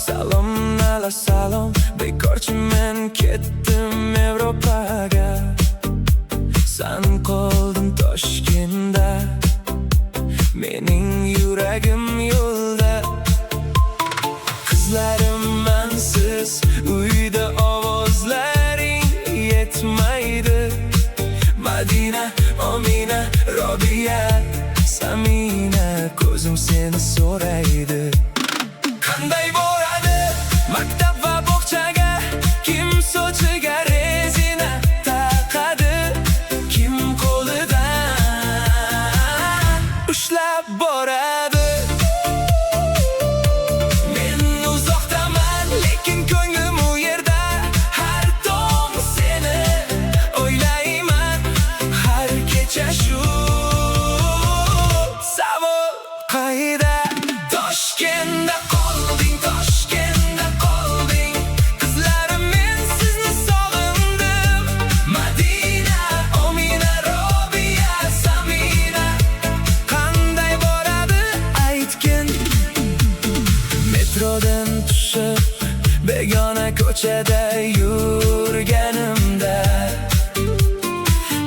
Salom ala salom, bekorchi men ketdim Evropaga. San qolding Toshkentda, mening yuragim yo'lda. Qizlarim mansiz, uyda ovozlaring yetmaydi. Madina, Omina, Robiya, Samina, ko'zim seni so'raydi. Qanday boradi maktab va bog'chaga? Kim sochiga rezina taqadi? Kim qo'lidan ushlab boradi? Men uzoqdaman, lekin ko'nglim u yerda. Har tong seni o'ylayman, har kecha shu savol qayda? Toshkentda qolding, Toshkentda qolding. Qizlarim, men sizni sog'indim. Madina, Omina, Robiya, Samina, qanday boradi aytgin. Metrodan tushib, begona ko'chada yurganimda,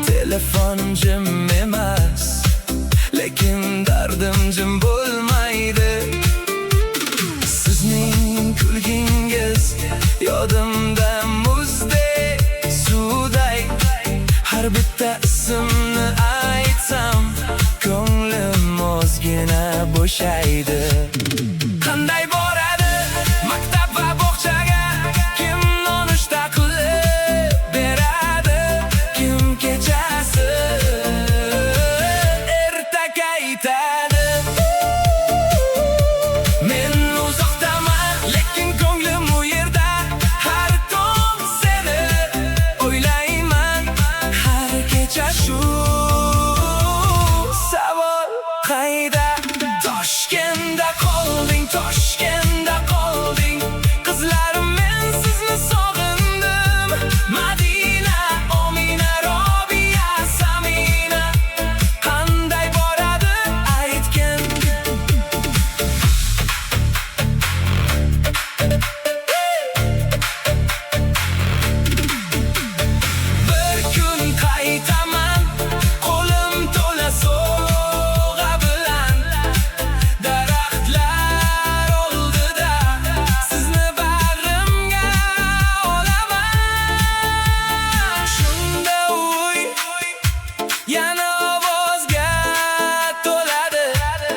telefon jim emas, lekin dardim jim bo'lmaydi. Sizning kulgingiz yodimda muzdek suvday. Har bitta ismni aytsam, ko'nglim ozgina bo'shaydi. Qanday boradi maktab va bog'chaga? Kim nonushta qilib beradi? Kim kechasi erta qaytadi? Men uzoqdaman, lekin ko'nglim u yerda. Har tong seni o'ylayman, har kecha shu savol qayda? Toshkentda qolding, Toshkentda qolding. Qizlarim, men sizni sog'indim. Madina, Omina, Robiya, Samina, qanday boradi aytgin. Bir kun qaytaman, qo'lim to'la sovg'a bilan. Daraxtlar oldida sizni bag'rimga olaman. Shunda uy yana